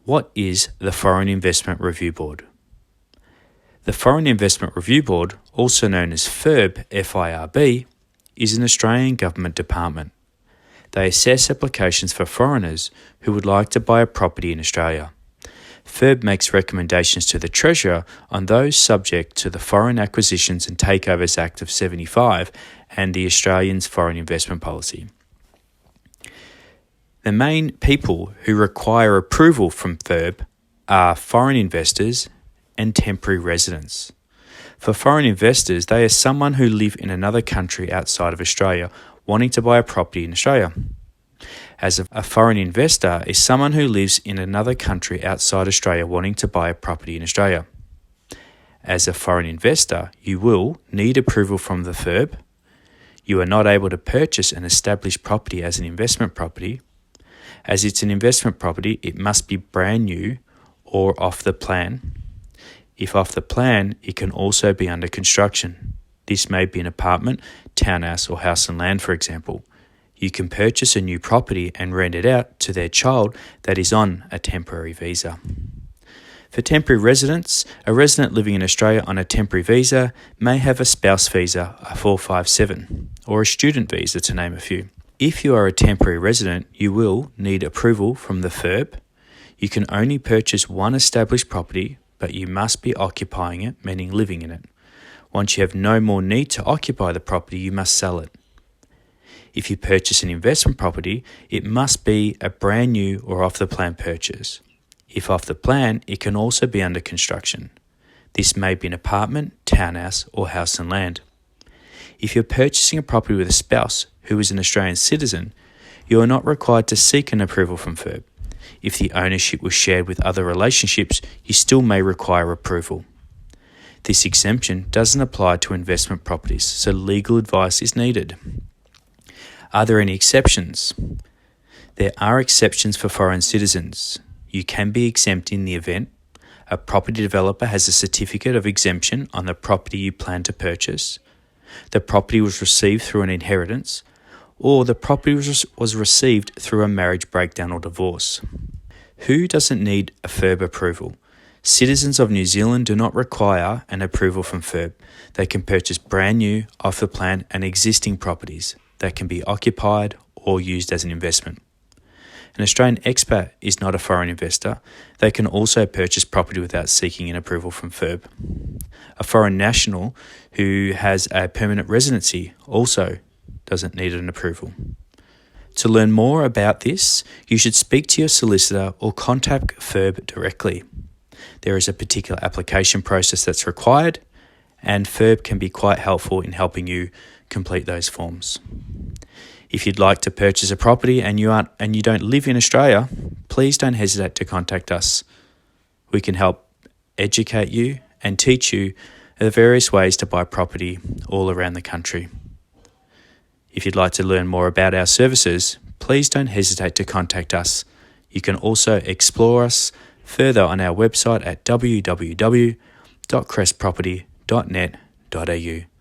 What is the Foreign Investment Review Board? The Foreign Investment Review Board, also known as FIRB, FIRB, is an Australian government department. They assess applications for foreigners who would like to buy a property in Australia. FIRB makes recommendations to the Treasurer on those subject to the Foreign Acquisitions and Takeovers Act of 75 and the Australians' Foreign Investment Policy. The main people who require approval from FIRB are foreign investors and temporary residents. For foreign investors, they are someone who live in another country outside of Australia wanting to buy a property in Australia. As a foreign investor is someone who lives in another country outside Australia wanting to buy a property in Australia. As a foreign investor, you will need approval from the FIRB. You are not able to purchase an established property as an investment property. As it's an investment property, it must be brand new or off the plan. If off the plan, it can also be under construction. This may be an apartment, townhouse, or house and land, for example. You can purchase a new property and rent it out to their child that is on a temporary visa. For temporary residents, a resident living in Australia on a temporary visa may have a spouse visa, a 457, or a student visa, to name a few. If you are a temporary resident, you will need approval from the FIRB. You can only purchase one established property, but you must be occupying it, meaning living in it. Once you have no more need to occupy the property, you must sell it. If you purchase an investment property, it must be a brand new or off-the-plan purchase. If off the plan, it can also be under construction. This may be an apartment, townhouse, or house and land. If you're purchasing a property with a spouse who is an Australian citizen, you are not required to seek an approval from FIRB. If the ownership was shared with other relationships, you still may require approval. This exemption doesn't apply to investment properties, so legal advice is needed. Are there any exceptions? There are exceptions for foreign citizens. You can be exempt in the event a property developer has a certificate of exemption on the property you plan to purchase, the property was received through an inheritance, or the property was received through a marriage breakdown or divorce. Who doesn't need a FIRB approval? Citizens of New Zealand do not require an approval from FIRB. They can purchase brand new, off-the-plan and existing properties that can be occupied or used as an investment. An Australian expat is not a foreign investor. They can also purchase property without seeking an approval from FIRB. A foreign national who has a permanent residency also doesn't need an approval. To learn more about this, you should speak to your solicitor or contact FIRB directly. There is a particular application process that's required, and FIRB can be quite helpful in helping you complete those forms. If you'd like to purchase a property and you don't live in Australia, please don't hesitate to contact us. We can help educate you and teach you the various ways to buy property all around the country. If you'd like to learn more about our services, please don't hesitate to contact us. You can also explore us further on our website at www.crestproperty.net.au.